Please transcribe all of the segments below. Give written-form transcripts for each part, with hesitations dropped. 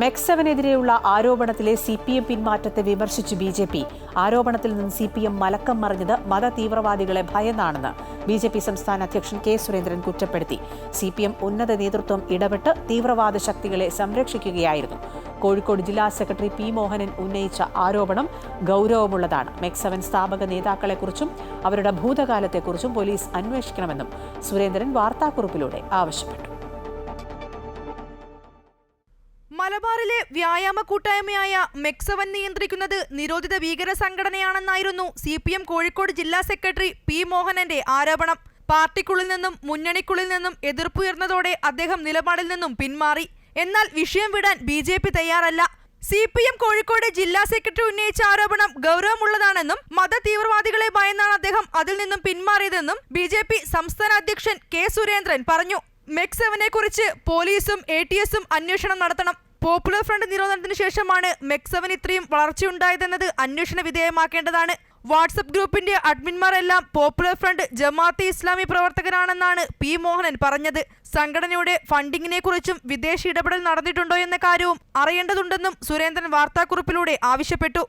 മെക്സവനെതിരെയുള്ള ആരോപണത്തിലെ CPM പിന്മാറ്റത്തെ വിമർശിച്ചു BJP. ആരോപണത്തിൽ നിന്ന് CPM മലക്കം മറിഞ്ഞത് മത തീവ്രവാദികളെ ഭയന്നാണെന്ന് BJP സംസ്ഥാന അധ്യക്ഷൻ K. സുരേന്ദ്രൻ കുറ്റപ്പെടുത്തി. CPM ഉന്നത നേതൃത്വം ഇടപെട്ട് തീവ്രവാദ ശക്തികളെ സംരക്ഷിക്കുകയായിരുന്നു. കോഴിക്കോട് ജില്ലാ സെക്രട്ടറി P. മോഹനൻ ഉന്നയിച്ച ആരോപണം ഗൗരവമുള്ളതാണ്. മെക്സവൻ സ്ഥാപക നേതാക്കളെക്കുറിച്ചും അവരുടെ ഭൂതകാലത്തെക്കുറിച്ചും പോലീസ് അന്വേഷിക്കണമെന്നും സുരേന്ദ്രൻ വാർത്താക്കുറിപ്പിലൂടെ ആവശ്യപ്പെട്ടു. മലബാറിലെ വ്യായാമ കൂട്ടായ്മയായ മെക്സവൻ നിയന്ത്രിക്കുന്നത് നിരോധിത ഭീകര സംഘടനയാണെന്നായിരുന്നു CPM കോഴിക്കോട് ജില്ലാ സെക്രട്ടറി P. മോഹനന്റെ ആരോപണം. പാർട്ടിക്കുള്ളിൽ നിന്നും മുന്നണിക്കുള്ളിൽ നിന്നും എതിർപ്പുയർന്നതോടെ അദ്ദേഹം നിലപാടിൽ നിന്നും പിന്മാറി. എന്നാൽ വിഷയം വിടാൻ BJP തയ്യാറല്ല. CPM കോഴിക്കോട് ജില്ലാ സെക്രട്ടറി ഉന്നയിച്ച ആരോപണം ഗൗരവമുള്ളതാണെന്നും മത തീവ്രവാദികളെ ഭയന്നാണ് അദ്ദേഹം അതിൽ നിന്നും പിന്മാറിയതെന്നും BJP സംസ്ഥാന അധ്യക്ഷൻ K. സുരേന്ദ്രൻ പറഞ്ഞു. മെക്സവനെ കുറിച്ച് പോലീസും ATSും അന്വേഷണം നടത്തണം. പോപ്പുലർ ഫ്രണ്ട് നിരോധനത്തിന് ശേഷമാണ് മെക്സവൻ ഇത്രയും വളർച്ചയുണ്ടായതെന്നത് അന്വേഷണ വിധേയമാക്കേണ്ടതാണ്. വാട്സപ്പ് ഗ്രൂപ്പിന്റെ അഡ്മിന്മാർ എല്ലാം പോപ്പുലർ ഫ്രണ്ട് ജമാഅത്തെ ഇസ്ലാമി പ്രവർത്തകരാണെന്നാണ് P. മോഹനൻ പറഞ്ഞത്. സംഘടനയുടെ ഫണ്ടിങ്ങിനെ കുറിച്ചും വിദേശ ഇടപെടൽ നടന്നിട്ടുണ്ടോ എന്ന കാര്യവും അറിയേണ്ടതുണ്ടെന്നും സുരേന്ദ്രൻ വാർത്താക്കുറിപ്പിലൂടെ ആവശ്യപ്പെട്ടു.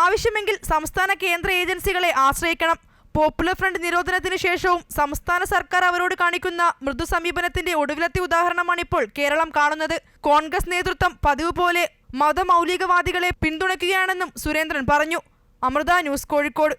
ആവശ്യമെങ്കിൽ സംസ്ഥാന കേന്ദ്ര ഏജൻസികളെ ആശ്രയിക്കണം. പോപ്പുലർ ഫ്രണ്ട് നിരോധനത്തിന് ശേഷവും സംസ്ഥാന സർക്കാർ അവരോട് കാണിക്കുന്ന മൃദു സമീപനത്തിന്റെ ഒടുവിലത്തെ ഉദാഹരണമാണിപ്പോൾ കേരളം കാണുന്നത്. കോൺഗ്രസ് നേതൃത്വം പതിവ് പോലെ മതമൗലികവാദികളെ പിന്തുണയ്ക്കുകയാണെന്നും സുരേന്ദ്രൻ പറഞ്ഞു. അമൃത ന്യൂസ്, കോഴിക്കോട്.